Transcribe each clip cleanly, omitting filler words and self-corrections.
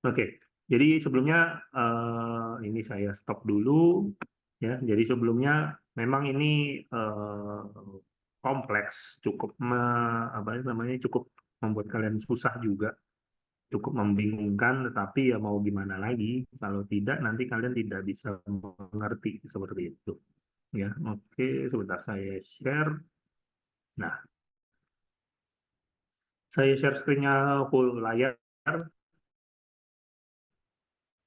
Oke, jadi sebelumnya ini saya stop dulu ya. Jadi sebelumnya memang ini kompleks, cukup apa namanya cukup membuat kalian susah juga, cukup membingungkan. Tetapi ya mau gimana lagi, kalau tidak nanti kalian tidak bisa mengerti seperti itu. Ya, oke, sebentar saya share. Nah, saya share screen-nya full layar.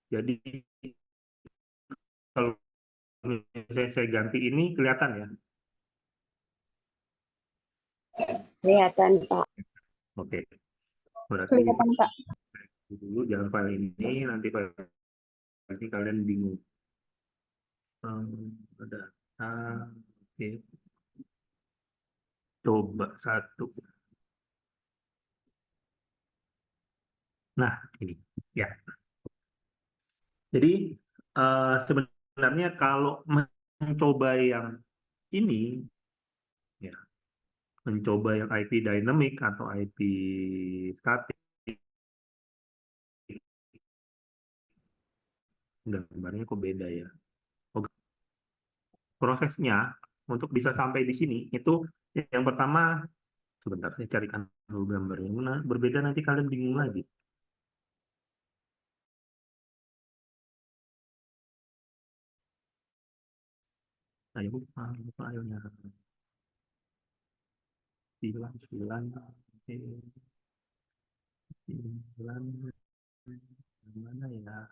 Jadi kalau misalnya saya ganti ini kelihatan ya. Kelihatan, Pak. Oke, berarti Kelihatan, Pak. dulu jangan file ini, nanti file ini kalian bingung. Ada, oke, coba satu. Nah, ini ya. Jadi sebenarnya kalau mencoba yang ini, ya, mencoba yang IP dynamic atau IP static, gambarnya kok beda ya. Oke, prosesnya untuk bisa sampai di sini itu yang pertama, sebentar saya carikan dulu gambarnya. Nah, berbeda nanti kalian bingung lagi. Ayo, lupa ayonya. Sembilan, oke, sembilan, mana ya?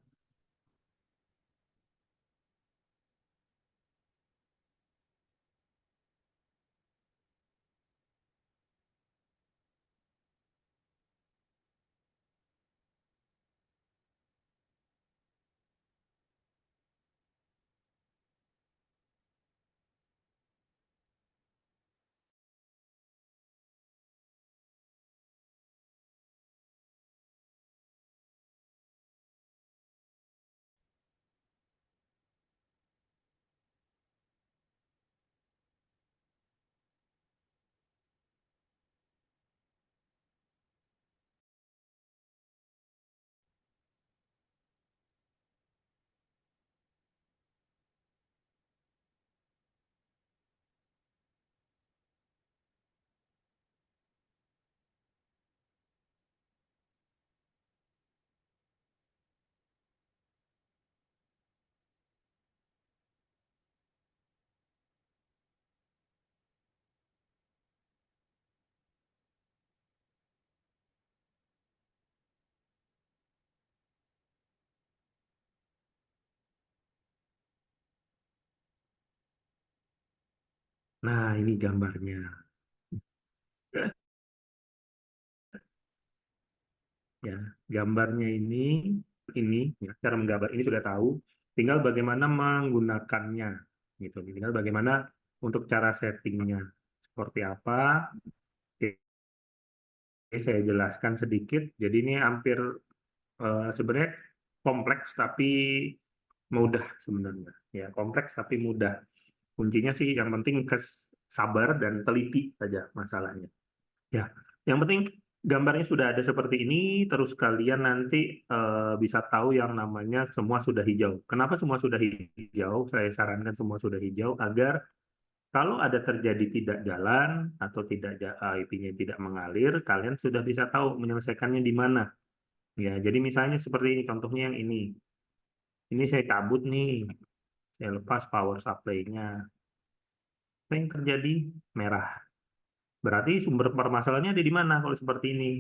Nah, ini gambarnya. Ya, gambarnya ini ya, cara menggambar ini sudah tahu. Tinggal bagaimana menggunakannya, gitu. Tinggal bagaimana untuk cara settingnya seperti apa. Oke, saya jelaskan sedikit. Jadi ini hampir sebenarnya kompleks tapi mudah sebenarnya. Ya, kompleks tapi mudah. Kuncinya sih yang penting sabar dan teliti saja masalahnya. Ya, yang penting gambarnya sudah ada seperti ini, terus kalian nanti bisa tahu yang namanya semua sudah hijau. Kenapa semua sudah hijau? Saya sarankan semua sudah hijau agar kalau ada terjadi tidak jalan atau tidak IP-nya tidak mengalir, kalian sudah bisa tahu menyelesaikannya di mana. Ya, jadi misalnya seperti ini, contohnya yang ini. Ini saya cabut nih, saya lepas power supply-nya. Apa yang terjadi? Merah. Berarti sumber permasalahannya ada di mana kalau seperti ini?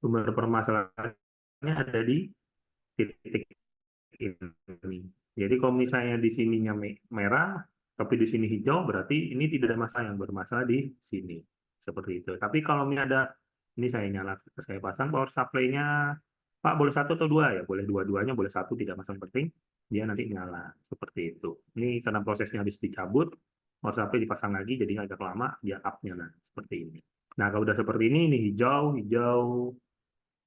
Sumber permasalahannya ada di titik ini. Jadi kalau misalnya di sininya merah, tapi di sini hijau, berarti ini tidak ada masalah, yang bermasalah di sini. Seperti itu. Tapi kalau ini ada, ini saya nyala, saya pasang power supply-nya, Pak boleh satu atau dua ya? Boleh dua-duanya, boleh satu, tidak masalah penting. Dia nanti nyala. Seperti itu. Ini karena prosesnya habis dicabut, power supply dipasang lagi, jadi agak lama, dia up-nya. Nah, seperti ini. Nah, kalau udah seperti ini hijau, hijau,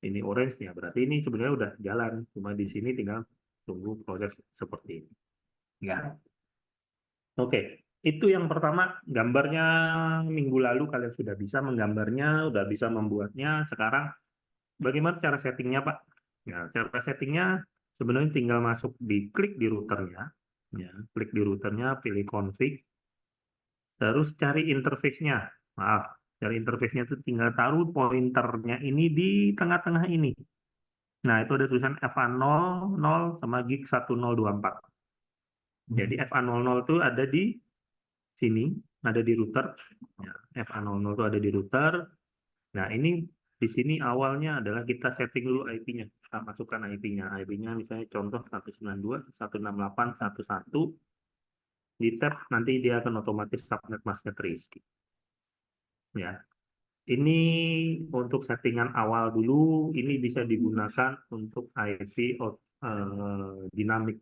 ini orange ya, berarti ini sebenarnya udah jalan. Cuma di sini tinggal tunggu proses seperti ini. Ya, oke. Itu yang pertama, gambarnya minggu lalu kalian sudah bisa menggambarnya, sudah bisa membuatnya. Sekarang bagaimana cara settingnya, Pak? Ya, cara settingnya sebenarnya tinggal masuk di klik di routernya, ya, klik di routernya, pilih config, terus cari interface-nya. Maaf, cari interface-nya itu tinggal taruh pointernya ini di tengah-tengah ini. Nah, itu ada tulisan FA00 sama gig 1024. Jadi FA00 itu ada di sini, ada di router. Ya, FA00 itu ada di router. Nah, ini di sini awalnya adalah kita setting dulu IP-nya. Kita masukkan IP-nya. IP-nya misalnya contoh 192.168.1.1. Di tab nanti dia akan otomatis subnet masknya terisi. Ya. Ini untuk settingan awal dulu, ini bisa digunakan untuk IP dinamik,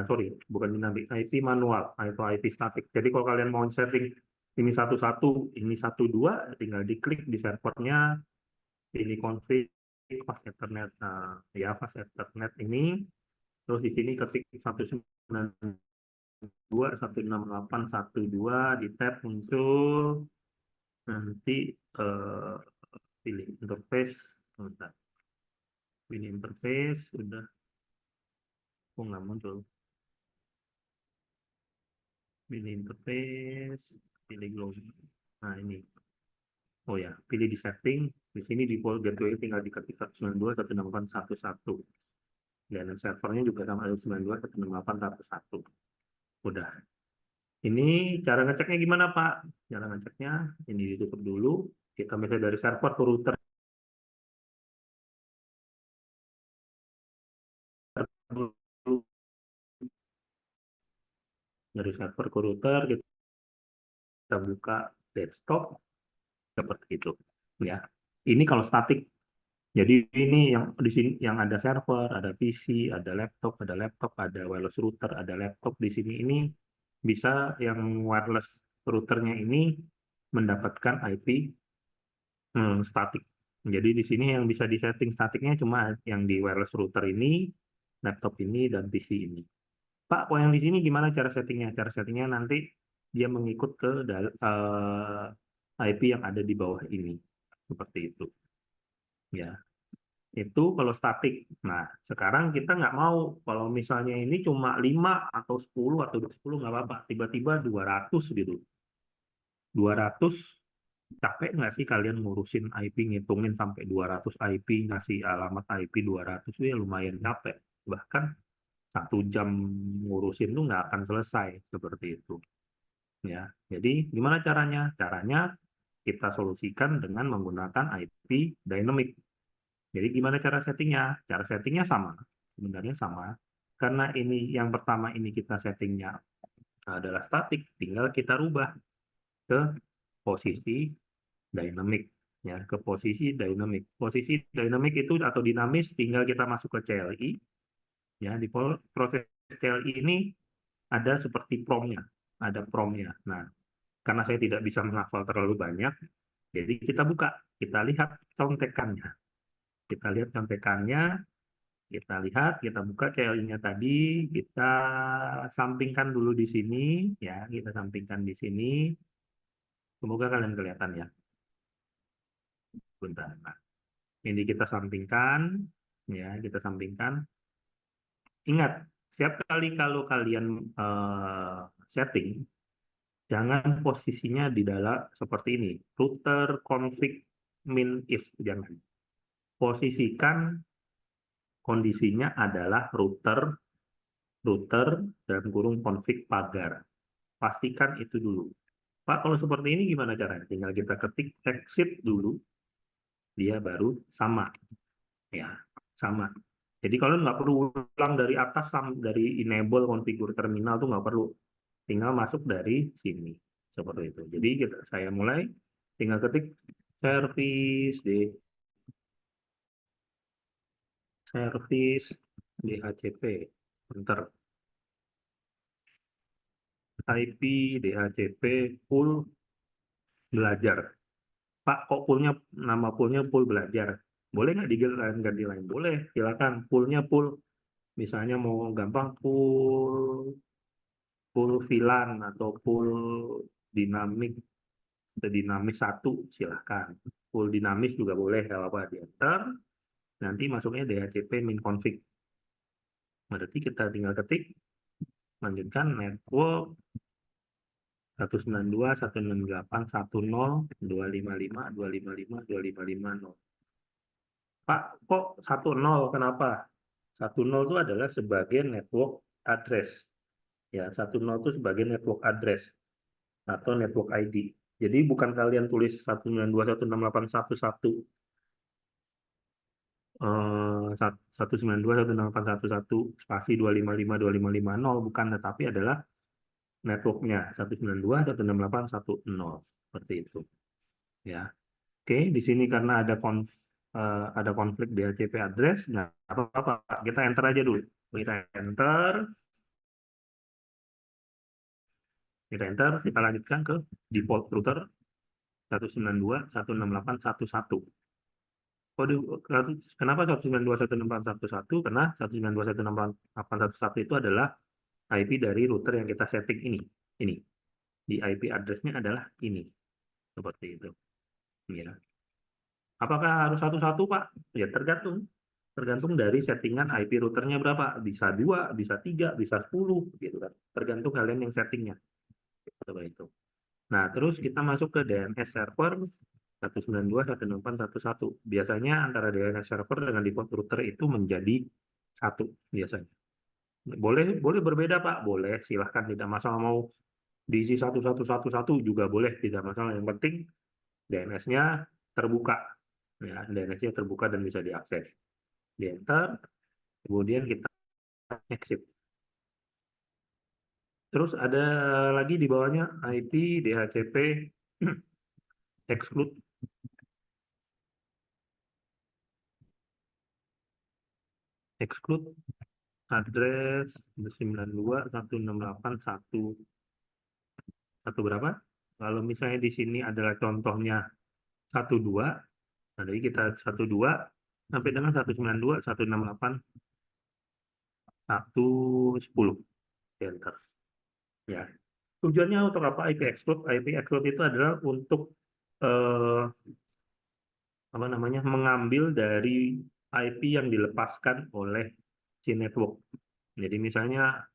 sorry, bukan dinamik, IP manual atau IP statik. Jadi kalau kalian mau setting ini 1.1, ini 1.2, tinggal diklik di servernya, ini config fast ethernet, ya fast ethernet ini, terus di sini ketik 192.168.1.2 di tab muncul, nanti pilih interface, bentar. Pilih interface, udah, nggak muncul. Pilih interface, pilih global. Nah ini, oh ya, pilih di setting. Di sini di default gateway tinggal diketik 192.168.1.1. Dan servernya juga sama 192.168.1.1. Udah. Ini cara ngeceknya gimana, Pak? Cara ngeceknya, ini ditutup dulu. Kita misalnya dari server ke router dulu. Dari server ke router, kita buka desktop, seperti itu. Ya, ini kalau statik. Jadi ini yang di sini yang ada server, ada PC, ada laptop, ada wireless router, ada laptop di sini. Ini bisa yang wireless routernya ini mendapatkan IP statik. Jadi di sini yang bisa disetting statiknya cuma yang di wireless router ini, laptop ini, dan PC ini. Pak, kalau yang di sini gimana cara settingnya? Cara settingnya nanti dia mengikut ke IP yang ada di bawah ini, seperti itu. Ya, itu kalau statik. Nah, sekarang kita nggak mau kalau misalnya ini cuma 5 atau 10 atau 20 nggak apa-apa. Tiba-tiba 200 gitu. 200 capek nggak sih kalian ngurusin IP, ngitungin sampai 200 IP, ngasih alamat IP 200 itu ya lumayan capek. Bahkan 1 jam ngurusin tuh nggak akan selesai seperti itu. Ya, jadi gimana caranya? Caranya kita solusikan dengan menggunakan IP dynamic. Jadi gimana cara settingnya? Cara settingnya sama, sebenarnya sama. Karena ini yang pertama ini kita settingnya adalah statik, tinggal kita rubah ke posisi dynamic. Ya, ke posisi dynamic. Posisi dynamic itu atau dinamis tinggal kita masuk ke CLI. Ya, di proses CLI ini ada seperti promnya, ada promnya. Nah, karena saya tidak bisa menghafal terlalu banyak, jadi kita buka, kita lihat contekannya. Kita lihat contekannya, kita lihat, kita buka CLI-nya tadi, kita sampingkan dulu di sini, ya, kita sampingkan di sini. Semoga kalian kelihatan ya. Bentar. Nah, ini kita sampingkan, ya, kita sampingkan. Ingat, setiap kali kalau kalian setting, jangan posisinya di dalam seperti ini. Router config min if, jangan. Posisikan kondisinya adalah router dan kurung config pagar. Pastikan itu dulu. Pak, kalau seperti ini gimana caranya? Tinggal kita ketik exit dulu, dia baru sama. Ya, sama. Jadi kalian nggak perlu ulang dari atas, dari enable configure terminal tuh nggak perlu. Tinggal masuk dari sini. Seperti itu. Jadi saya mulai, tinggal ketik service DHCP. Bentar. IP DHCP pool belajar. Pak, kok nama poolnya pool belajar? Boleh nggak diganti lain? Boleh, silakan. Poolnya pool, misalnya mau gampang pool VLAN atau pool dinamik atau dinamis 1, silahkan. Pool dinamis juga boleh, kalau apa di enter. nanti masuknya DHCP min config. Berarti kita tinggal ketik, lanjutkan network 192.168.1.0.255.255.255.0. Pak, kok 10 kenapa? 10 itu adalah sebagai network address. Ya, 10 itu sebagai network address atau network ID. Jadi bukan kalian tulis 192.168.1.1 192.168.1.1 spasi 255.255.0 bukan, tetapi adalah networknya 192.168.1.0 seperti itu. Ya, oke. Di sini karena ada konflik DHCP address, nggak apa-apa. Kita enter aja dulu. Kita enter, kita lanjutkan ke default router 192.168.1.1. Kenapa 192.168.1.1? Karena 192.168.1.1 itu adalah IP dari router yang kita setting ini. Di IP address-nya adalah ini. Seperti itu. Ya. Apakah harus satu-satu, Pak? Ya, tergantung. Tergantung dari settingan IP routernya berapa. Bisa 2, bisa 3, bisa 10. Gitu kan. Tergantung kalian yang settingnya. Seperti itu. Nah, terus kita masuk ke DNS server 192.168.1.1. Biasanya antara DNS server dengan default router itu menjadi satu biasanya. Boleh berbeda, Pak. Boleh, silahkan, tidak masalah. Mau diisi 1.1.1.1 juga boleh, tidak masalah. Yang penting DNS-nya terbuka. Ya, DNS-nya terbuka dan bisa diakses. Di enter, kemudian kita exit. Terus ada lagi di bawahnya IP, DHCP, exclude. Exclude address 92.168.1 berapa? Kalau misalnya di sini adalah contohnya 12, nah jadi kita 12 sampai dengan 192.168.1.10 enter. Ya. Tujuannya untuk apa IP exclude? IP exclude itu adalah untuk mengambil dari IP yang dilepaskan oleh si network. Jadi misalnya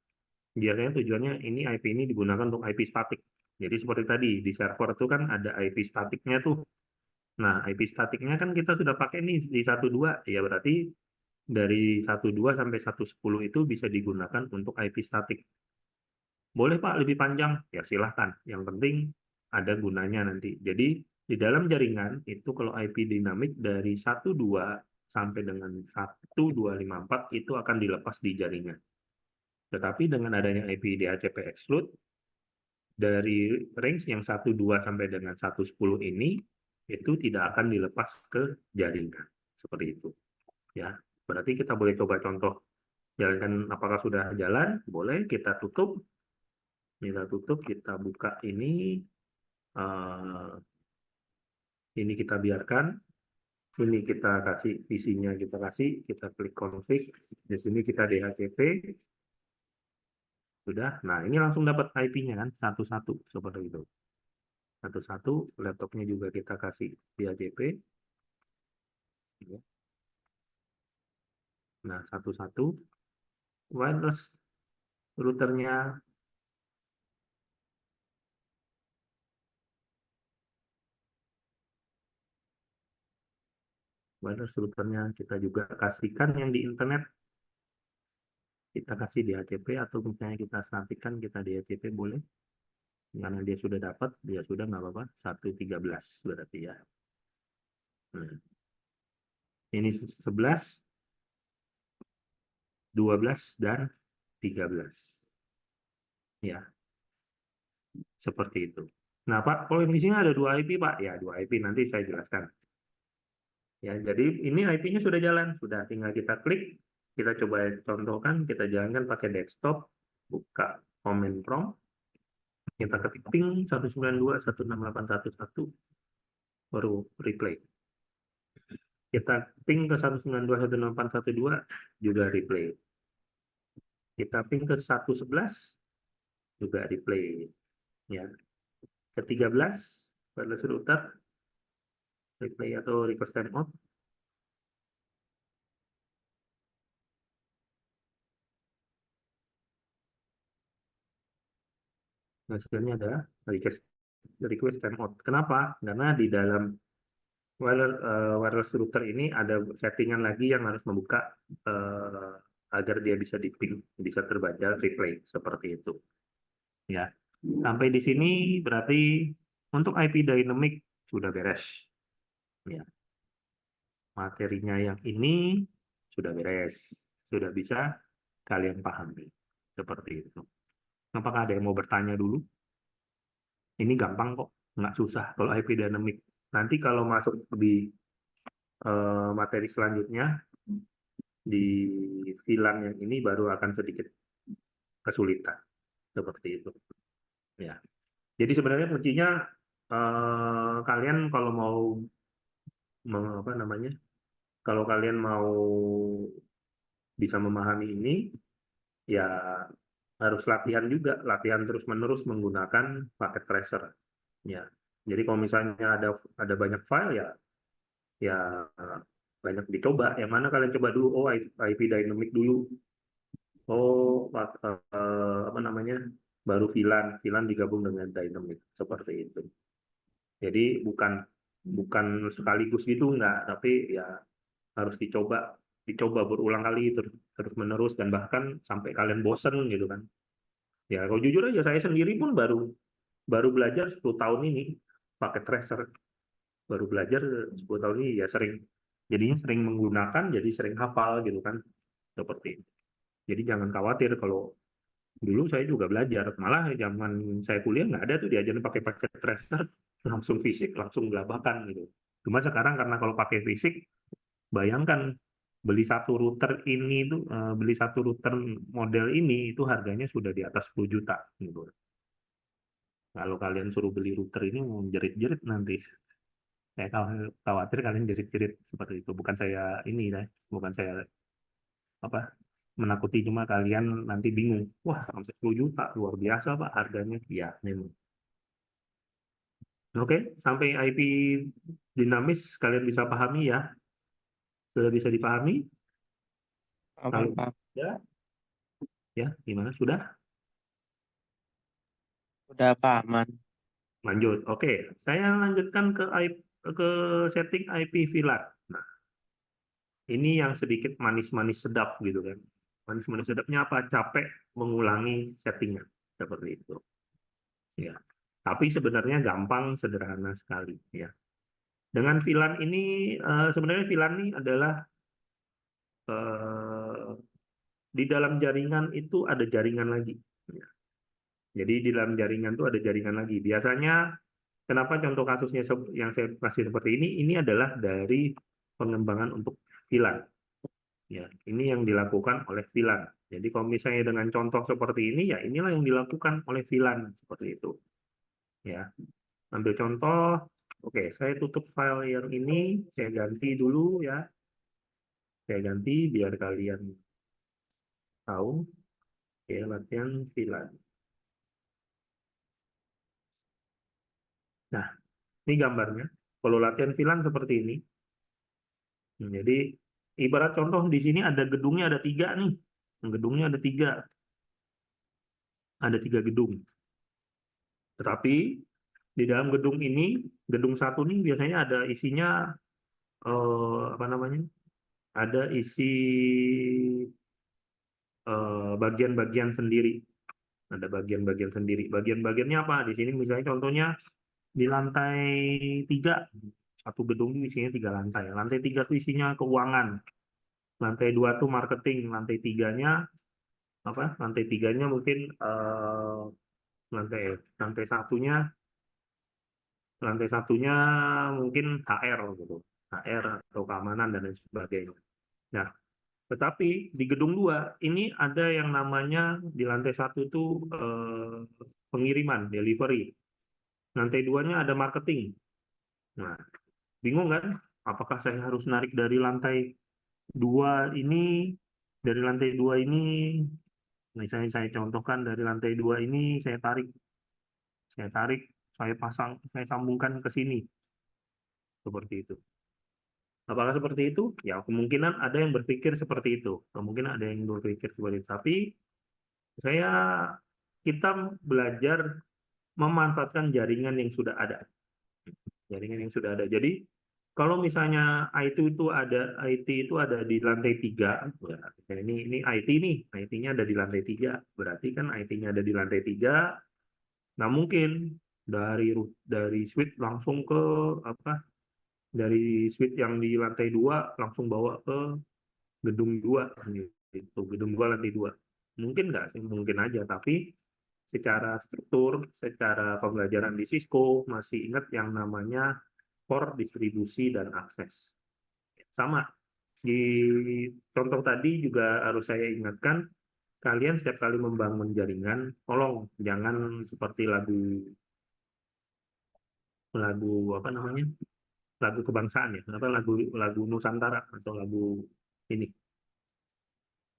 biasanya tujuannya ini IP ini digunakan untuk IP statik. Jadi seperti tadi di server itu kan ada IP statiknya tuh. Nah, IP statiknya kan kita sudah pakai nih di 12, ya berarti dari 12 sampai 110 itu bisa digunakan untuk IP statik. Boleh Pak lebih panjang? Ya silahkan. Yang penting ada gunanya nanti. Jadi di dalam jaringan itu kalau IP dinamik dari 12 sampai dengan 1254 itu akan dilepas di jaringan. Tetapi dengan adanya IP DHCP exclude, dari range yang 12 sampai dengan 110 ini, itu tidak akan dilepas ke jaringan. Seperti itu. Ya, berarti kita boleh coba contoh. Jalankan apakah sudah jalan, boleh kita tutup. Kita buka ini. Ini kita biarkan. Ini kita kasih isinya, kita klik config. Di sini kita DHCP. Sudah. Nah, ini langsung dapat IP-nya kan, satu-satu seperti itu. Satu-satu, laptopnya juga kita kasih DHCP. Nah, satu-satu, wireless routernya. Wireless routernya kita juga kasihkan yang di internet. Kita kasih DHCP atau misalnya kita statikkan, kita DHCP boleh. Karena dia sudah dapat, dia sudah nggak apa-apa. 113 berarti ya. Nah, ini 11, 12, dan 13. Ya, seperti itu. Nah, Pak, kalau di sini ada 2 IP, Pak. Ya, 2 IP nanti saya jelaskan. Ya, jadi ini IP-nya sudah jalan, sudah tinggal kita klik, kita coba contohkan, kita jalankan pakai desktop, buka command prompt, kita ketik ping 192.168.1.1, baru replay. Kita ping ke 192.168.1.2, juga replay. Kita ping ke 111, juga replay. Ya. Ke 13, wireless router, replay atau request timeout. hasilnya ada request timeout. Kenapa? Karena di dalam wireless router ini ada settingan lagi yang harus membuka agar dia bisa diping, bisa terbaca replay seperti itu. Ya, sampai di sini berarti untuk IP dynamic sudah beres. Ya, materinya yang ini sudah beres, sudah bisa kalian pahami seperti itu. Apakah ada yang mau bertanya dulu? Ini gampang kok, nggak susah kalau IP dynamic. Nanti kalau masuk di materi selanjutnya, di VLAN yang ini baru akan sedikit kesulitan seperti itu. Ya. Jadi sebenarnya kuncinya kalian kalau mau apa namanya? Kalau kalian mau bisa memahami ini, ya harus latihan juga, latihan terus-menerus menggunakan paket tracer. Ya. Jadi kalau misalnya ada banyak file ya banyak dicoba. Yang mana kalian coba dulu? Oh, IP dynamic dulu. Oh, apa namanya? Baru VLAN digabung dengan dynamic seperti itu. Jadi bukan sekaligus gitu enggak, tapi ya harus dicoba berulang kali terus menerus dan bahkan sampai kalian bosen gitu kan. Ya, kalau jujur aja saya sendiri pun baru belajar 10 tahun ini pakai tracer. Baru belajar 10 tahun ini ya jadinya sering menggunakan, jadi sering hafal gitu kan. Seperti itu. Jadi jangan khawatir kalau dulu saya juga belajar, malah zaman saya kuliah nggak ada tuh diajarin pakai paket tracer, langsung fisik, langsung gelabakan gitu. Cuma sekarang karena kalau pakai fisik, bayangkan beli satu router ini tuh, beli satu router model ini itu harganya sudah di atas 10 juta gitu. Kalau kalian suruh beli router ini mau jerit-jerit nanti. Saya khawatir kalian jerit-jerit seperti itu. Bukan saya ini ya, bukan saya apa menakuti, cuma kalian nanti bingung. Wah, sampai 10 juta, luar biasa Pak harganya. Ya, memang. Oke, sampai IP dinamis kalian bisa pahami ya. Sudah bisa dipahami? Aman, Kalau Pak. ya, gimana? Sudah? Udah, Pak, aman. Lanjut. Oke, saya lanjutkan ke setting IP VLAN. Nah, ini yang sedikit manis-manis sedap gitu kan. Manis-manis sedapnya apa? Capek mengulangi settingan seperti itu. Ya. Tapi sebenarnya gampang, sederhana sekali ya. Dengan VLAN ini sebenarnya VLAN ini adalah di dalam jaringan itu ada jaringan lagi. Ya. Jadi di dalam jaringan itu ada jaringan lagi. Biasanya kenapa contoh kasusnya yang saya kasih seperti ini adalah dari pengembangan untuk VLAN. Ya, ini yang dilakukan oleh VLAN. Jadi kalau misalnya dengan contoh seperti ini, ya inilah yang dilakukan oleh VLAN seperti itu. Ya, ambil contoh. Oke, saya tutup file yang ini, saya ganti dulu ya. Saya ganti biar kalian tahu. Oke, latihan VLAN. Nah, ini gambarnya. Kalau latihan VLAN seperti ini. Jadi, ibarat contoh di sini ada gedungnya ada 3 nih. Gedungnya ada 3. Ada 3 gedung. Tetapi di dalam gedung ini, gedung satu nih biasanya ada isinya apa namanya? Ada isi bagian-bagian sendiri. Ada bagian-bagian sendiri. Bagian-bagiannya apa? Di sini misalnya contohnya di lantai 3, satu gedung ini isinya 3 lantai. Lantai 3 itu isinya keuangan. Lantai 2 itu marketing. Lantai 3-nya apa? Lantai 3-nya mungkin lantai satunya mungkin HR gitu. HR atau keamanan dan lain sebagainya. Nah, tetapi di gedung 2 ini ada yang namanya di lantai 1 itu pengiriman, delivery. Lantai 2-nya ada marketing. Nah, bingung kan? Apakah saya harus narik dari lantai 2 ini, misalnya saya contohkan dari lantai 2 ini, saya pasang, saya sambungkan ke sini. Seperti itu. Apakah seperti itu? Ya, kemungkinan ada yang berpikir seperti itu. Kemungkinan ada yang berpikir seperti itu. Tapi kita belajar memanfaatkan jaringan yang sudah ada. Jaringan yang sudah ada. Jadi kalau misalnya IT itu ada di lantai 3, ya, ini IT nih, IT-nya ada di lantai 3, berarti kan IT-nya ada di lantai 3, nah mungkin dari switch langsung ke apa? Dari switch yang di lantai 2 langsung bawa ke gedung 2 gitu, gedung 2 lantai 2. Mungkin nggak sih? Mungkin aja, tapi secara struktur, secara pembelajaran di Cisco masih ingat yang namanya core, distribusi, dan akses. Sama, di contoh tadi juga harus saya ingatkan, kalian setiap kali membangun jaringan, tolong jangan seperti lagu lagu apa namanya, lagu kebangsaan ya, apa lagu lagu Nusantara atau lagu ini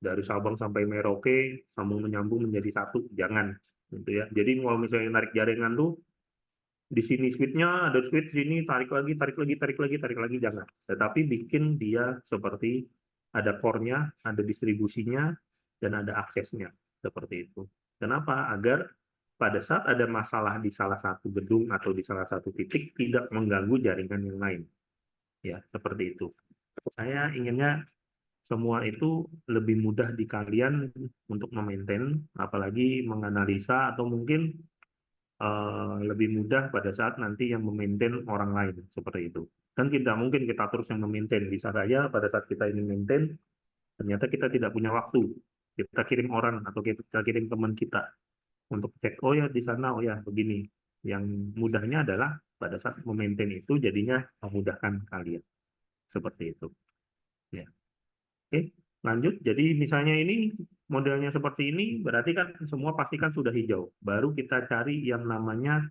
dari Sabang sampai Merauke sambung menyambung menjadi satu, jangan gitu ya. Jadi kalau misalnya narik jaringan tuh di sini switch-nya ada switch sini, tarik lagi, tarik lagi, tarik lagi, tarik lagi, jangan. Tetapi bikin dia seperti ada core-nya, ada distribusinya, dan ada aksesnya seperti itu. Kenapa? Agar pada saat ada masalah di salah satu gedung atau di salah satu titik tidak mengganggu jaringan yang lain. Ya, seperti itu. Saya inginnya semua itu lebih mudah di kalian untuk memaintain, apalagi menganalisa atau mungkin lebih mudah pada saat nanti yang memaintain orang lain seperti itu. Kan tidak mungkin kita terus yang memaintain. Bisa saja pada saat kita ini maintain, ternyata kita tidak punya waktu. Kita kirim orang atau kita kirim teman kita untuk cek, oh ya di sana, oh ya begini. Yang mudahnya adalah pada saat memaintain itu jadinya memudahkan kalian. Seperti itu. Ya. Oke, lanjut. Jadi misalnya ini modelnya seperti ini, berarti kan semua pastikan sudah hijau. Baru kita cari yang namanya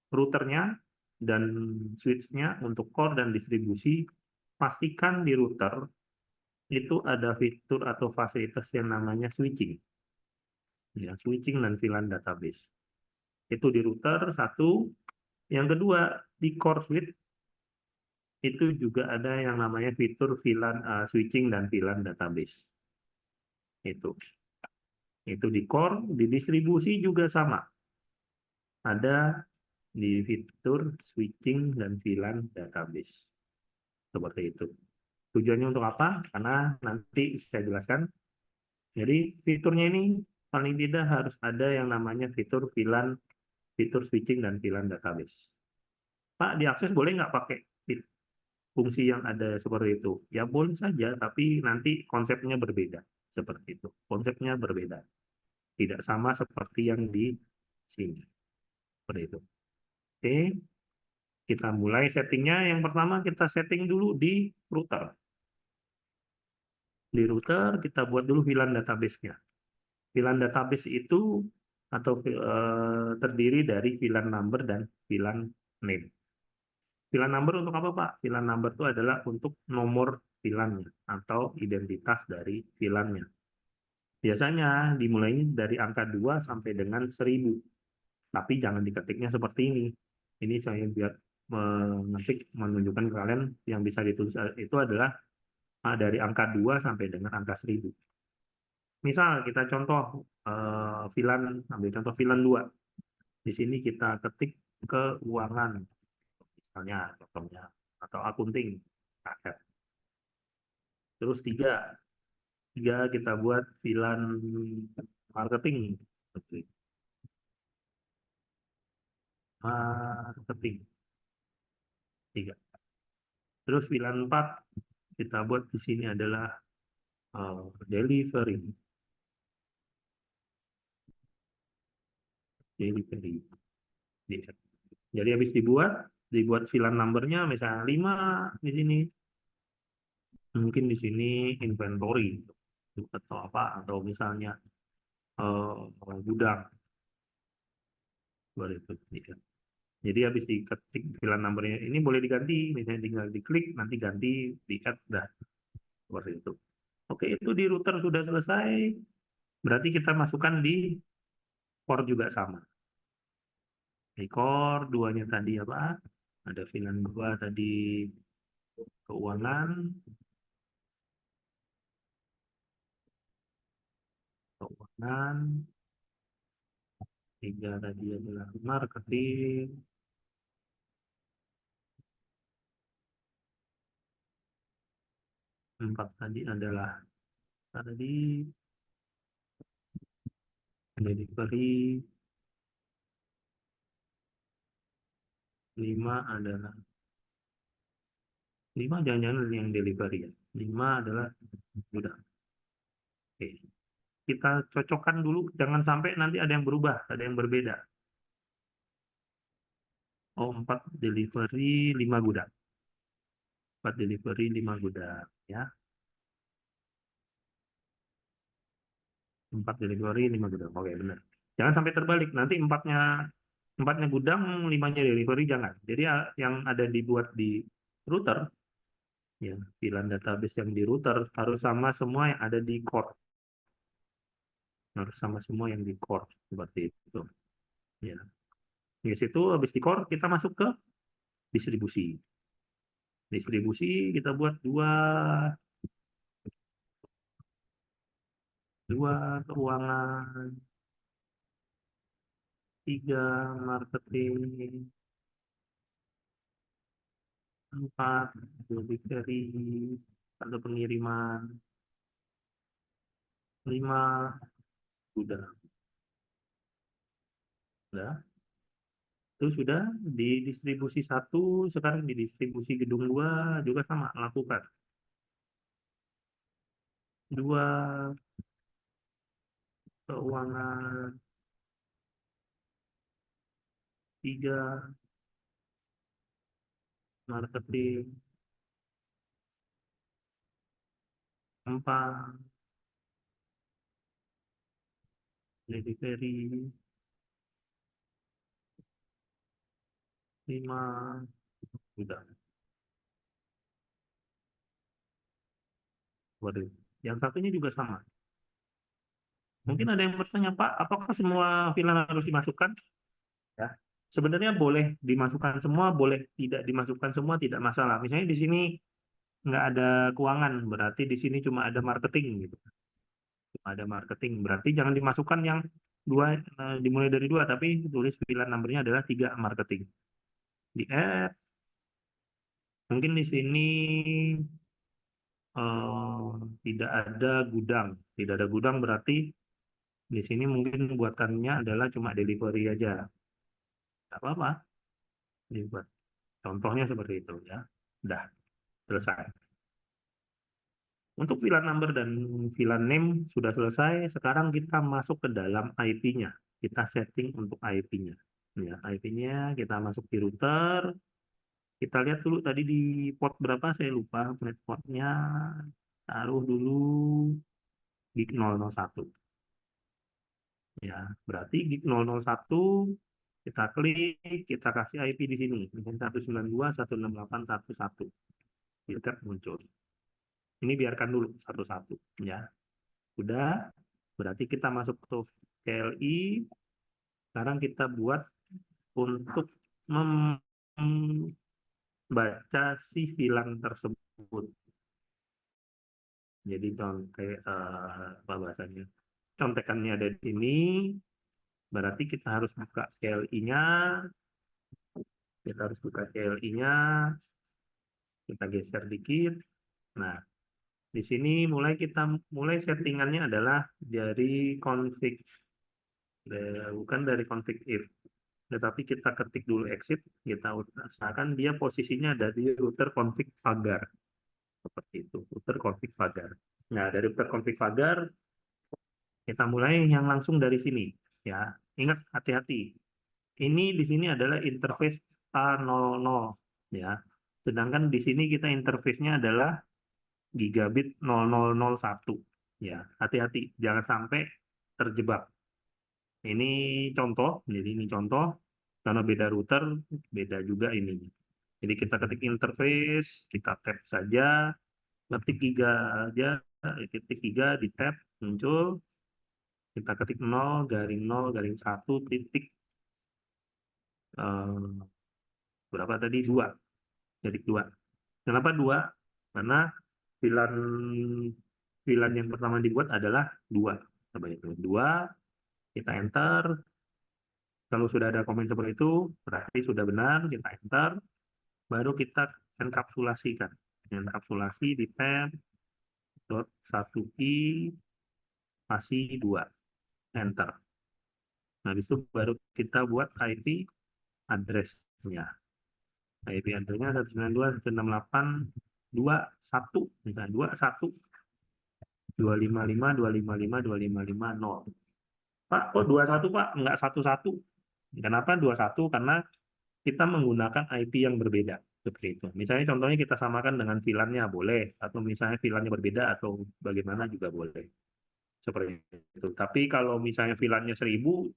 routernya dan switch-nya untuk core dan distribusi. Pastikan di router itu ada fitur atau fasilitas yang namanya switching. Ya, switching dan VLAN database. Itu di router satu. Yang kedua, di core switch itu juga ada yang namanya fitur VLAN switching dan VLAN database. Itu di core, di distribusi juga sama. Ada di fitur switching dan VLAN database. Seperti itu. Tujuannya untuk apa? Karena nanti saya jelaskan. Jadi fiturnya ini paling tidak harus ada yang namanya fitur VLAN, fitur switching dan VLAN database. Pak, diakses boleh nggak pakai fungsi yang ada seperti itu? Ya boleh saja, tapi nanti konsepnya berbeda. Seperti itu. Konsepnya berbeda. Tidak sama seperti yang di sini. Seperti itu. Oke, kita mulai settingnya. Yang pertama kita setting dulu di router. Di router kita buat dulu VLAN database-nya. VLAN database itu atau terdiri dari VLAN number dan VLAN name. VLAN number untuk apa, Pak? VLAN number itu adalah untuk nomor VLAN-nya atau identitas dari VLAN-nya. Biasanya dimulainya dari angka 2 sampai dengan 1000. Tapi jangan diketiknya seperti ini. Ini saya biar mengetik menunjukkan ke kalian yang bisa ditulis itu adalah dari angka 2 sampai dengan angka 1000. Misal kita contoh VLAN, ambil contoh VLAN 2. Di sini kita ketik keuangan, misalnya contohnya, atau akunting. Terus 3 kita buat VLAN marketing. Marketing 3. Terus VLAN 4 kita buat di sini adalah delivery. Delivery. Jadi habis dibuat VLAN numbernya misalnya 5 di sini. Mungkin di sini inventory atau apa, atau misalnya gudang. Ya. Jadi habis diketik VLAN numbernya ini boleh diganti, misalnya tinggal diklik nanti ganti di add dah. Seperti itu. Oke, itu di router sudah selesai. Berarti kita masukkan di core juga sama. Di core 2-nya tadi apa? Ada VLAN 2 tadi keuangan. Keuangan. 3 tadi adalah marketing. 4 tadi adalah tadi delivery. 5 adalah 5 jangan-jangan yang delivery ya. 5 adalah udah. Oke. Kita cocokkan dulu, jangan sampai nanti ada yang berubah, ada yang berbeda. Oh, 4 delivery, 5 gudang. 4 delivery, 5 gudang. Ya. 4 delivery, 5 gudang. Oke, benar. Jangan sampai terbalik. Nanti 4-nya gudang, 5-nya delivery, jangan. Jadi yang ada dibuat di router, ya, VLAN database yang di router harus sama semua yang ada di core. Harus sama semua yang di core. Seperti itu. Ya. Di situ, habis di core, kita masuk ke distribusi. Distribusi kita buat dua keuangan, 3 marketing, 4 delivery atau pengiriman, 5 gudang. Sudah. Itu sudah di distribusi 1, sekarang di distribusi gedung 2 juga sama, lakukan. 2 keuangan, 3 marketing, 4 delivery, 5 gudang. Waduh. Yang satunya juga sama. Mungkin ada yang bertanya, Pak, apakah semua VLAN harus dimasukkan? Ya. Sebenarnya boleh dimasukkan semua, boleh tidak dimasukkan semua, tidak masalah. Misalnya di sini nggak ada keuangan, berarti di sini cuma ada marketing gitu. Cuma ada marketing, berarti jangan dimasukkan yang dimulai dari 2, tapi tulis VLAN numbernya adalah 3 marketing. Di add, mungkin di sini tidak ada gudang. Tidak ada gudang berarti di sini mungkin buatannya adalah cuma delivery aja. Tidak apa-apa. Dibuat. Contohnya seperti itu ya. Udah selesai. Untuk VLAN number dan VLAN name sudah selesai. Sekarang kita masuk ke dalam IP-nya. Kita setting untuk IP-nya. Ya, IP-nya kita masuk di router. Kita lihat dulu tadi di port berapa, saya lupa portnya. Taruh dulu gig 001. Ya, berarti gig 001 kita klik, kita kasih IP di sini. Mungkin 192.168.1.1. Filter muncul. Ini biarkan dulu satu-satu ya. Udah, berarti kita masuk ke KLI. Sekarang kita buat untuk membaca si VLAN tersebut. Jadi apa bahasanya? Contekannya ada di sini. Berarti kita harus buka KLI-nya. Kita harus buka KLI-nya. Kita geser dikit. Nah, di sini mulai settingannya adalah dari config, bukan dari config if, tetapi kita ketik dulu exit, kita usahakan dia posisinya ada di router config pagar, seperti itu, router config pagar. Nah, dari router config pagar kita mulai yang langsung dari sini, ya. Ingat, hati-hati. Ini di sini adalah interface A00, ya. Sedangkan di sini kita interface-nya adalah gigabit 0001. Ya, hati-hati, jangan sampai terjebak. Ini contoh, jadi ini contoh, karena beda router, beda juga ini. Jadi kita ketik interface, kita tap saja, ketik giga aja, ketik giga di tab, muncul, kita ketik 0 garing 1 titik, berapa tadi? 2, jadi 2. Kenapa 2? Karena VLAN yang pertama dibuat adalah 2. Coba itu 2, kita enter, Kalau sudah ada komen seperti itu, berarti sudah benar, kita enter, baru kita enkapsulasikan. Enkapsulasi di tab .1i spasi 2, enter. Nah, habis itu baru kita buat IP address-nya. IP address-nya 192.168.21, misalnya 21.255.255.255.0. Pak, kok 21 Pak? Enggak 11. Kenapa 21? Karena kita menggunakan IP yang berbeda. Seperti itu. Misalnya contohnya kita samakan dengan VLAN-nya, boleh. Atau misalnya VLAN-nya berbeda, atau bagaimana juga boleh. Seperti itu. Tapi kalau misalnya VLAN-nya 1000,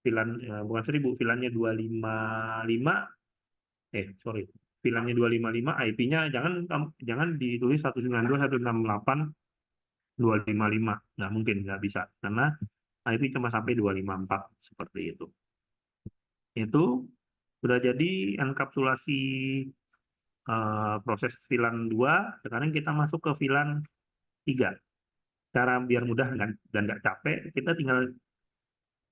VLAN, bukan 1000, VLAN-nya 255, sorry. VLAN-nya 255, IP-nya jangan ditulis 192.168.255. Nggak mungkin, nggak bisa. Karena IP cuma sampai 254, seperti itu. Itu sudah jadi enkapsulasi proses VLAN 2, sekarang kita masuk ke VLAN 3. Cara biar mudah dan nggak capek, kita tinggal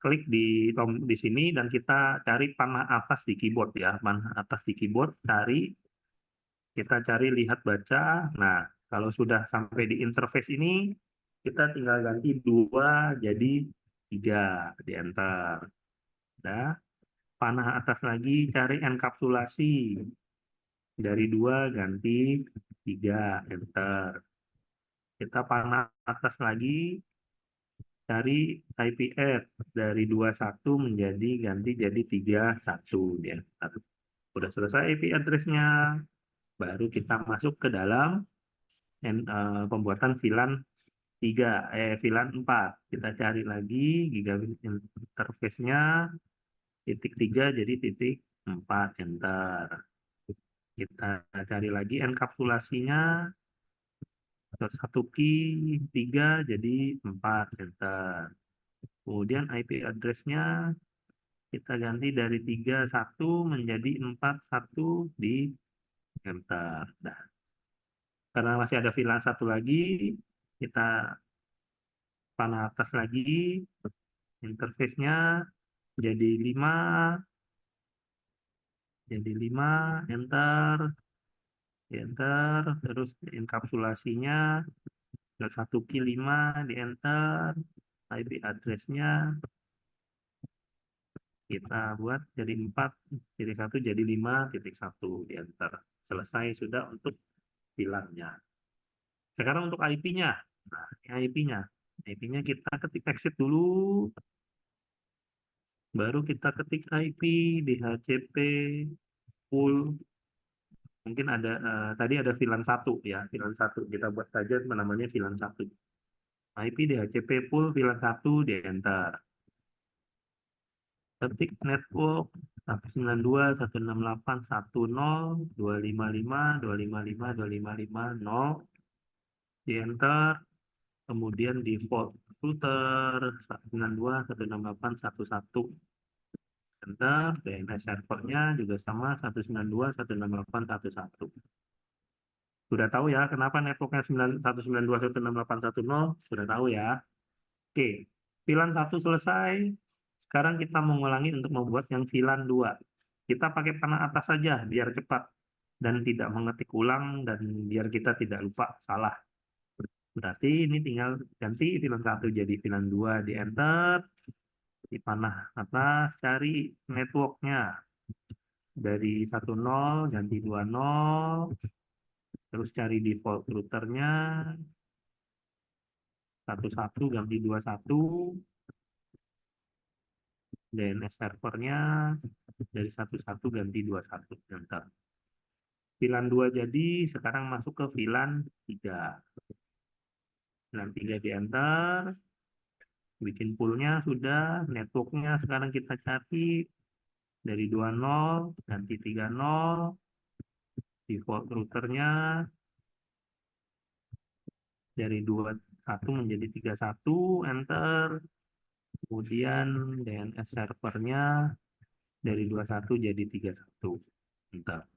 klik di sini dan kita cari panah atas di keyboard ya. Panah atas di keyboard, kita cari lihat baca. Nah, kalau sudah sampai di interface ini, kita tinggal ganti 2 jadi 3, di enter. Nah, panah atas lagi cari enkapsulasi. Dari 2 ganti 3, enter. Kita panah atas lagi, cari IP add. Dari 21 menjadi ganti jadi 31, di enter. Sudah selesai IP address-nya. Baru kita masuk ke dalam pembuatan VLAN 4. Kita cari lagi gigabit interface-nya, titik 3 jadi titik 4, enter. Kita cari lagi enkapsulasinya, 1 key 3 jadi 4, enter. Kemudian IP address-nya kita ganti dari 31 menjadi 41, di enter. Nah, karena masih ada VLAN 1 lagi, kita panah atas lagi, interface-nya jadi 5, enter, terus enkapsulasinya 1 key 5, di enter, IP address-nya kita buat jadi 4.1 jadi 5.1, di enter. Selesai sudah untuk VLAN-nya. Sekarang untuk IP-nya. Nah, IP-nya. IP-nya kita ketik exit dulu. Baru kita ketik IP DHCP full. Mungkin ada tadi ada VLAN 1 ya, VLAN 1. Kita buat saja namanya VLAN 1. IP DHCP full VLAN 1, di enter. Ketik network 192.168.10.255.255.255.0, di enter. Kemudian default router 192.168.11, enter. DNS servernya juga sama 192.168.11. Sudah tahu ya kenapa networknya 192.168.10? Sudah tahu ya. Oke, VLAN 1 selesai. Sekarang kita mengulangi untuk membuat yang VLAN 2. Kita pakai panah atas saja biar cepat dan tidak mengetik ulang dan biar kita tidak lupa salah. Berarti ini tinggal ganti VLAN 1 jadi VLAN 2, di enter. Di panah atas cari networknya. Dari 10 ganti 20. Terus cari default routernya. 11 ganti 21. DNS servernya dari 11 ganti 21, enter. VLAN 2 jadi, sekarang masuk ke VLAN 3. VLAN 3 di enter. Bikin poolnya sudah, networknya sekarang kita cari dari 20 ganti 30. Default routernya dari 21 menjadi 31, enter. Kemudian DNS servernya dari 21 jadi 31, enter.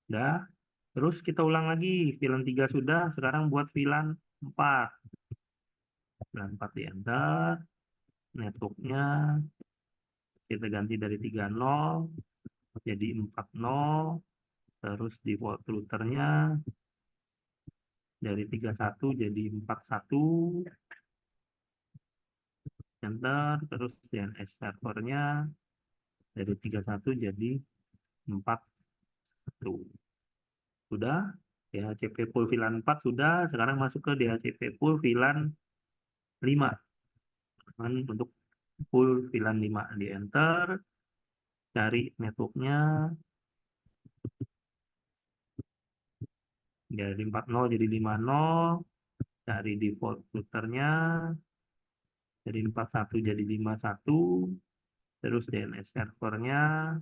Udah. Terus kita ulang lagi, VLAN 3 sudah, sekarang buat VLAN 4. VLAN 4 di enter, networknya kita ganti dari 30 jadi 40, terus default routernya dari 31 jadi 41, enter, terus DNS servernya dari 31 jadi 41. Sudah, DHCP full VLAN 4 sudah, sekarang masuk ke DHCP full VLAN 5. Untuk full VLAN 5 di enter, cari networknya dari 40 jadi 50, cari default routernya dari 41 jadi 51, terus DNS servernya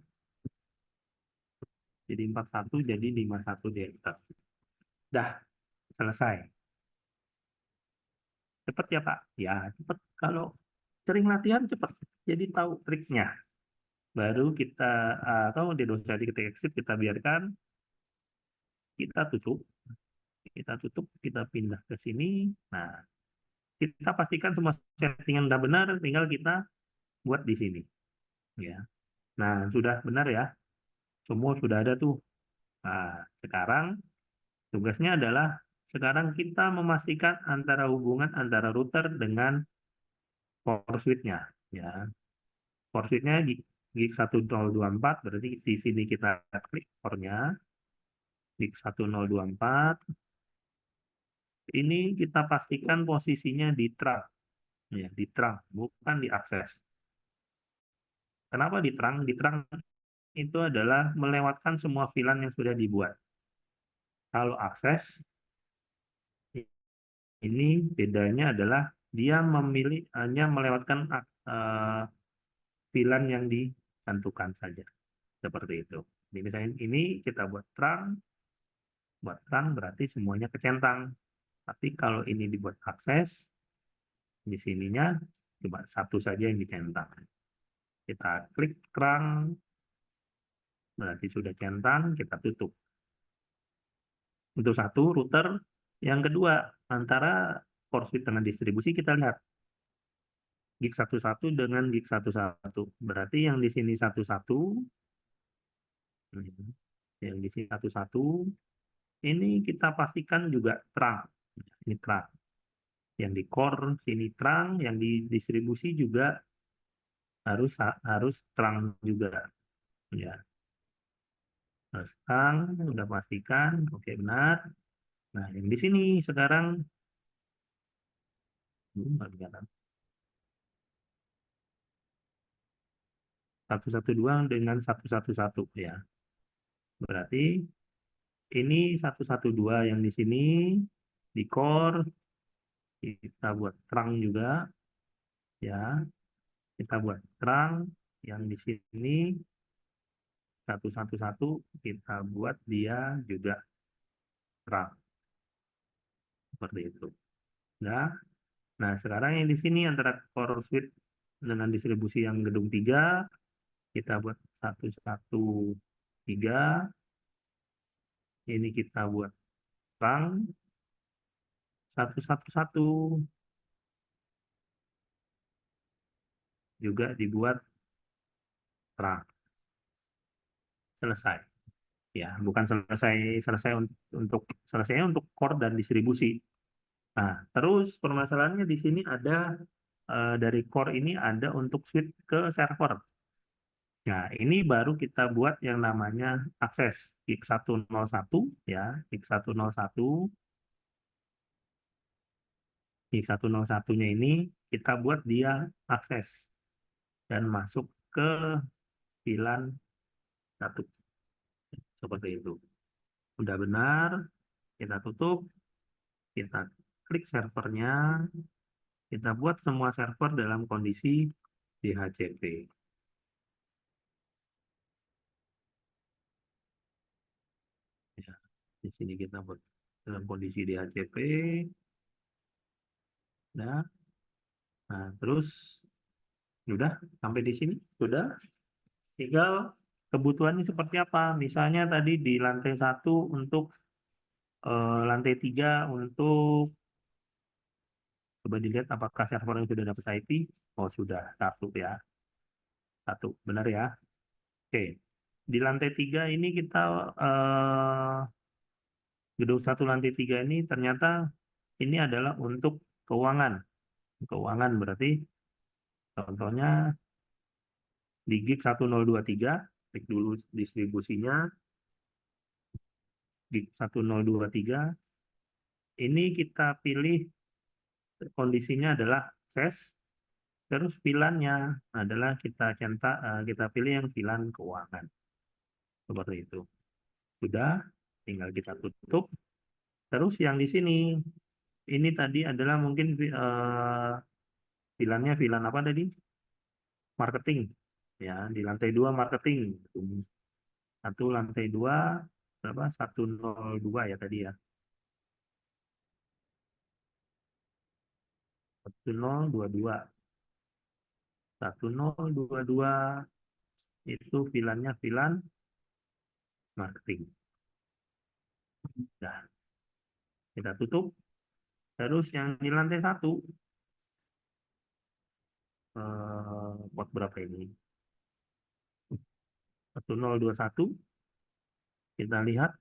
jadi 41 jadi 51 di enter. Dah, selesai. Cepet ya Pak? Ya, cepet. Kalau sering latihan cepet. Jadi tahu triknya. Baru kita, atau di dosa di ketik exit, kita biarkan, kita tutup, kita pindah ke sini. Nah, kita pastikan semua settingan udah benar, tinggal kita buat di sini. Ya. Nah, sudah benar ya. Semua sudah ada tuh. Nah, sekarang tugasnya adalah sekarang kita memastikan antara hubungan antara router dengan core switch-nya. Ya. Core switch-nya gig 1024, berarti di sini kita klik core-nya. Gig 1024. Ini kita pastikan posisinya di trunk. Ya, di trunk, bukan di akses. Kenapa di trunk? Di trunk itu adalah melewatkan semua VLAN yang sudah dibuat. Kalau akses, ini bedanya adalah dia memilih hanya melewatkan VLAN yang ditentukan saja. Seperti itu. Jadi misalnya ini kita buat trunk berarti semuanya kecentang. Tapi kalau ini dibuat akses, di sininya cuma satu saja yang dicentang. Kita klik trunk, berarti sudah centang, kita tutup. Untuk satu router, yang kedua antara core switch dengan distribusi kita lihat gig 11 dengan gig 11. Berarti yang di sini 11, yang di sini 11, ini kita pastikan juga terang. Ini terang. Yang di core sini terang, yang di distribusi juga harus terang juga. Ya. Harus terang, udah pastikan, oke benar. Nah, yang di sini sekarang 112 dengan 111 ya. Berarti ini 112 yang di sini di core kita buat terang juga ya. Kita buat terang yang di sini 111 kita buat dia juga terang. Seperti itu. Nah, sekarang yang di sini antara core switch dengan distribusi yang gedung 3 kita buat 113. Ini kita buat terang 111 juga dibuat terang. Selesai. Ya, bukan selesainya untuk core dan distribusi. Nah, terus permasalahannya di sini ada dari core ini ada untuk switch ke server. Nah, ini baru kita buat yang namanya akses gig 101 ya, gig 101. Gig 101-nya ini kita buat dia akses dan masuk ke VLAN 1. Seperti itu. Udah benar, kita tutup, kita klik servernya, kita buat semua server dalam kondisi DHCP. Ya, di sini kita buat dalam kondisi DHCP. Nah, terus sudah sampai di sini, sudah. Tinggal kebutuhannya seperti apa. Misalnya tadi di lantai 1 untuk lantai 3 untuk coba dilihat apakah server yang sudah dapat IP. Oh, sudah satu ya. Satu, benar ya? Oke. Di lantai 3 ini kita gedung 1 lantai 3 ini ternyata ini adalah untuk keuangan. Keuangan berarti contohnya di gig 1023, klik dulu distribusinya, gig 1023, ini kita pilih kondisinya adalah ses, terus VLAN-nya adalah kita centang, kita pilih yang VLAN keuangan. Seperti itu. Sudah, tinggal kita tutup. Terus yang di sini, ini tadi adalah mungkin VLAN-nya VLAN apa tadi? Marketing. Ya, di lantai 2 marketing. Satu lantai 2 berapa? 102 ya tadi ya. 1022. 1022 itu VLAN-nya VLAN marketing. Nah, kita tutup. Terus yang di lantai 1, port berapa ini? 1021. Kita lihat.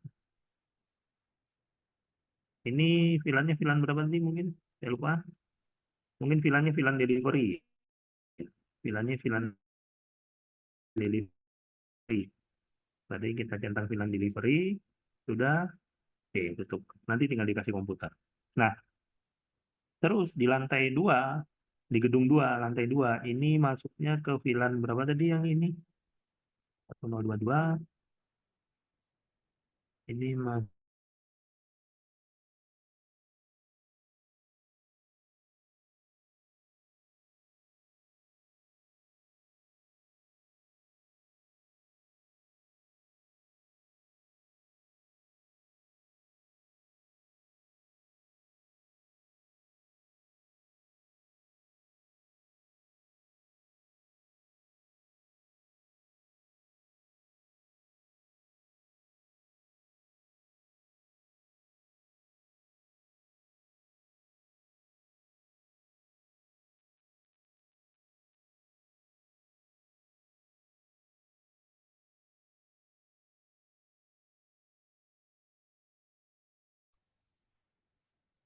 Ini VLAN-nya VLAN berapa nanti mungkin? Saya lupa. Mungkin VLAN-nya VLAN delivery. VLAN-nya VLAN delivery. Tadi kita centang VLAN delivery. Sudah. Oke, tutup. Nanti tinggal dikasih komputer. Nah, terus di lantai 2, di gedung 2, lantai 2, ini masuknya ke VLAN berapa tadi yang ini? 1022. Ini mas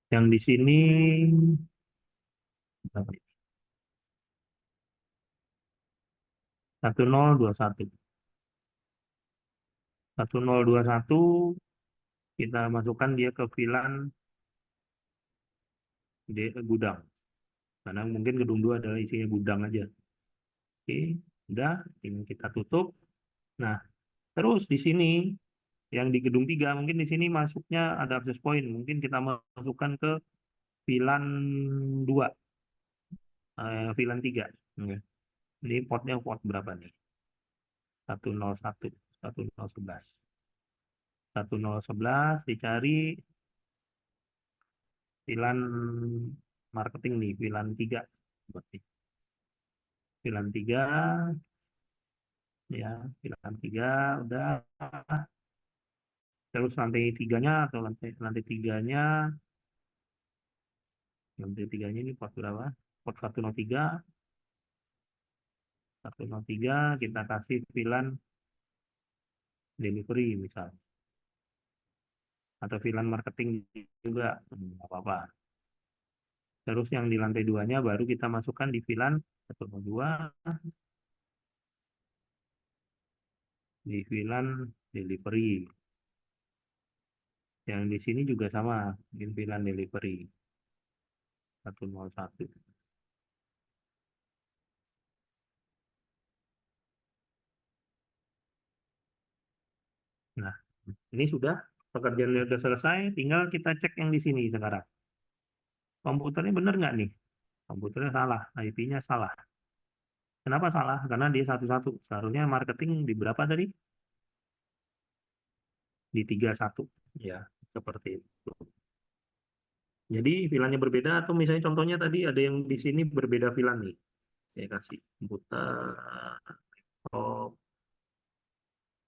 yang di sini berapa ini? 1021. 1021 kita masukkan dia ke VLAN di gudang. Karena mungkin gedung 2 adalah isinya gudang aja. Oke, udah, ini kita tutup. Nah, terus di sini yang di gedung 3 mungkin di sini masuknya ada access point, mungkin kita masukkan ke VLAN 2, VLAN 3. Oke. Ini portnya port berapa nih? 101, 1011. 1011 dicari VLAN marketing nih, VLAN 3. Berarti VLAN 3, ya, VLAN 3 udah. Terus lantai 3-nya atau lantai 3-nya, lantai 3-nya ini port berapa? Port 103. 103 kita kasih VLAN delivery misal. Atau VLAN marketing juga, nggak apa-apa. Terus yang di lantai 2-nya baru kita masukkan di VLAN 102, di VLAN delivery. Yang di sini juga sama, di VLAN delivery 101. Nah, ini sudah, pekerjaan sudah selesai, tinggal kita cek yang di sini sekarang. Komputernya benar nggak nih? Komputernya salah, IP-nya salah. Kenapa salah? Karena dia satu-satu. Seharusnya marketing di berapa tadi? Di 31. Ya, seperti itu. Jadi VLAN-nya berbeda atau misalnya contohnya tadi ada yang di sini berbeda VLAN nih. Saya kasih komputer, laptop,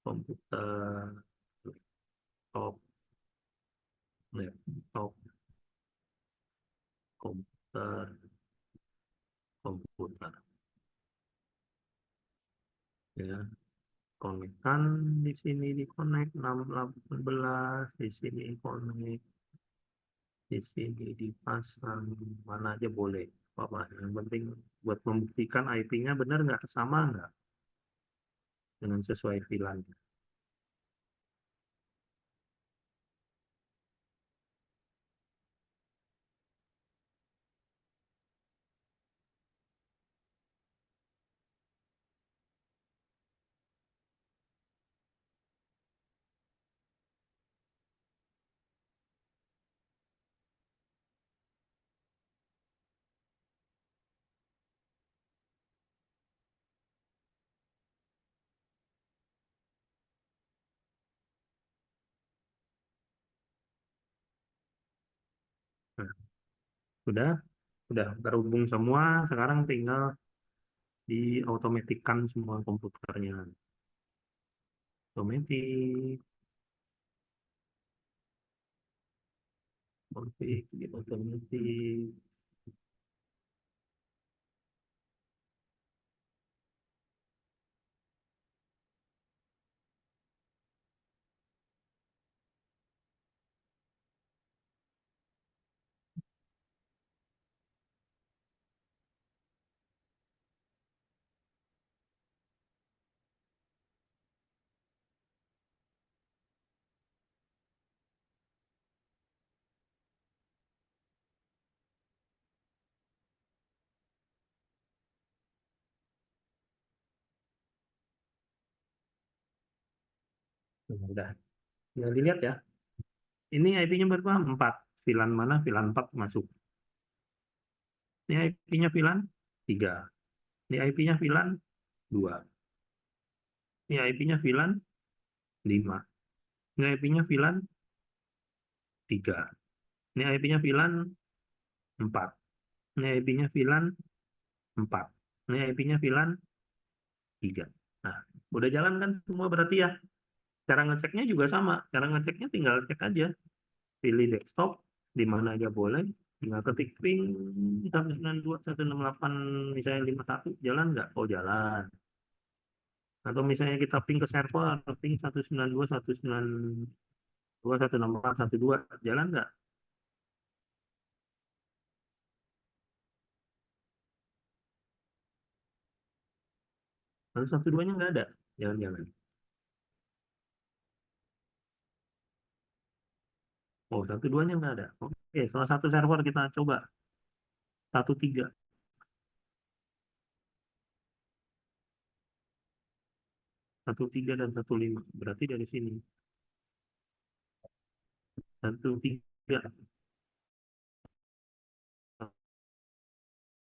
komputer, laptop, laptop, komputer, komputer. Ya, konekkan di sini di connect 618, di sini connect, di sini dipasang mana aja boleh. Apa yang penting buat membuktikan IP-nya benar nggak, sama nggak dengan sesuai VLAN. Nah, sudah udah terhubung semua, sekarang tinggal diotomatikkan semua komputernya. Otomatis, config, otomatis. Nah, udah, tinggal dilihat ya. Ini IP-nya berapa? 4. VLAN mana? VLAN 4 masuk. Ini IP-nya VLAN 3. Ini IP-nya VLAN 2. Ini IP-nya VLAN 5. Ini IP-nya VLAN 3. Ini IP-nya VLAN 4. Ini IP-nya VLAN 4. Ini IP-nya VLAN 3. Nah, udah jalan kan semua berarti ya. Cara ngeceknya juga sama. Cara ngeceknya tinggal cek aja. Pilih desktop, di mana aja boleh. Tinggal ketik ping 192.168, misalnya 51, jalan nggak? Oh, jalan. Atau misalnya kita ping ke server, ping 192.168.1.2, jalan nggak? Lalu 1.2-nya nggak ada. Jangan-jangan. Oh, 1.2-nya nggak ada. Oke, salah satu server kita coba. 1.3. 1.3 dan 1.5. Berarti dari sini. 1.3.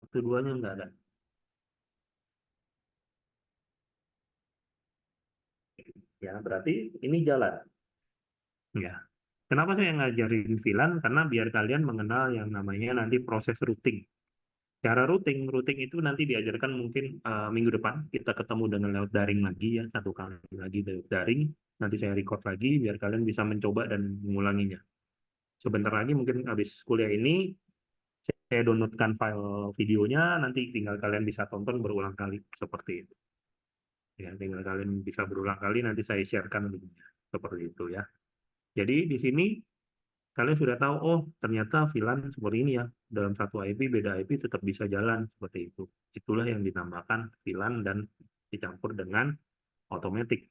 1.2-nya nggak ada. Ya, berarti ini jalan. Ya. Kenapa saya ngajarin VLAN? Karena biar kalian mengenal yang namanya nanti proses routing. Cara routing itu nanti diajarkan mungkin minggu depan. Kita ketemu dengan lewat daring lagi ya, satu kali lagi lewat daring. Nanti saya record lagi biar kalian bisa mencoba dan mengulanginya. Sebentar lagi mungkin habis kuliah ini, saya downloadkan file videonya, nanti tinggal kalian bisa tonton berulang kali seperti itu. Ya, tinggal kalian bisa berulang kali, nanti saya sharekan linknya. Seperti itu ya. Jadi di sini kalian sudah tahu, oh ternyata VLAN seperti ini ya, dalam satu IP beda IP tetap bisa jalan seperti itu. Itulah yang dinamakan VLAN dan dicampur dengan automatic,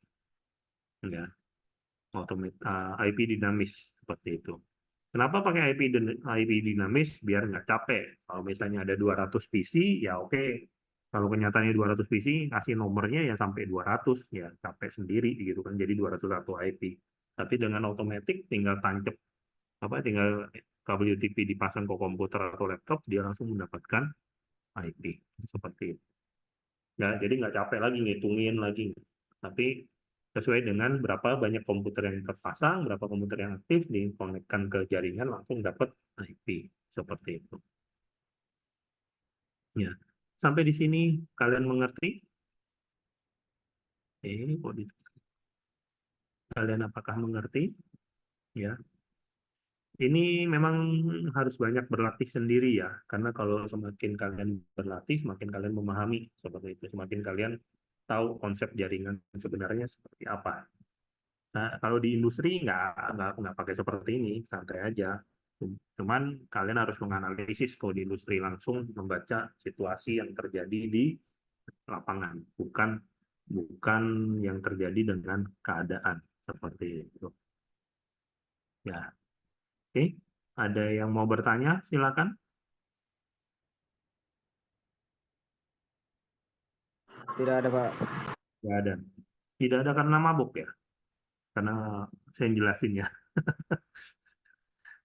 ya, IP dinamis seperti itu. Kenapa pakai IP dinamis? Biar nggak capek. Kalau misalnya ada 200 PC, ya oke. Kalau kenyataannya 200 PC, kasih nomornya ya sampai 200, ya capek sendiri gitu kan. Jadi 201 IP. Tapi dengan automatic tinggal tancap tinggal kabel UTP dipasang ke komputer atau laptop, dia langsung mendapatkan IP seperti itu. Ya, jadi nggak capek lagi ngitungin lagi, tapi sesuai dengan berapa banyak komputer yang terpasang, berapa komputer yang aktif, dikonekkan ke jaringan langsung dapat IP seperti itu. Ya, sampai di sini kalian mengerti? Kalian apakah mengerti? Ya, ini memang harus banyak berlatih sendiri ya, karena kalau semakin kalian berlatih, semakin kalian memahami seperti itu, semakin kalian tahu konsep jaringan sebenarnya seperti apa. Nah, kalau di industri nggak pakai seperti ini, santai aja. Cuman kalian harus menganalisis kalau di industri langsung membaca situasi yang terjadi di lapangan, bukan bukan yang terjadi dengan keadaan seperti itu. Ya, oke. Ada yang mau bertanya? Silakan. Tidak ada, Pak. Tidak ada. Tidak ada karena mabuk ya? Karena saya jelasin ya.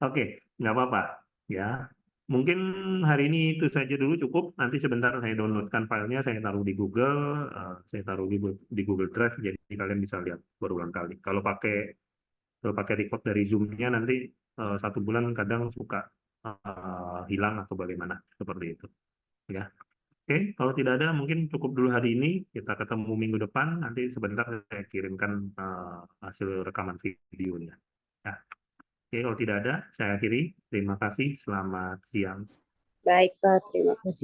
Oke, nggak apa-apa. Ya, mungkin hari ini itu saja dulu cukup. Nanti sebentar saya downloadkan filenya, saya taruh di Google, saya taruh di Google Drive, jadi kalian bisa lihat berulang kali. Kalau pakai record dari Zoom-nya nanti 1 bulan kadang suka hilang atau bagaimana seperti itu. Ya, oke. Kalau tidak ada, mungkin cukup dulu hari ini. Kita ketemu minggu depan. Nanti sebentar saya kirimkan hasil rekaman videonya. Ya. Oke, kalau tidak ada, saya akhiri. Terima kasih. Selamat siang. Baik, Pak. Terima kasih.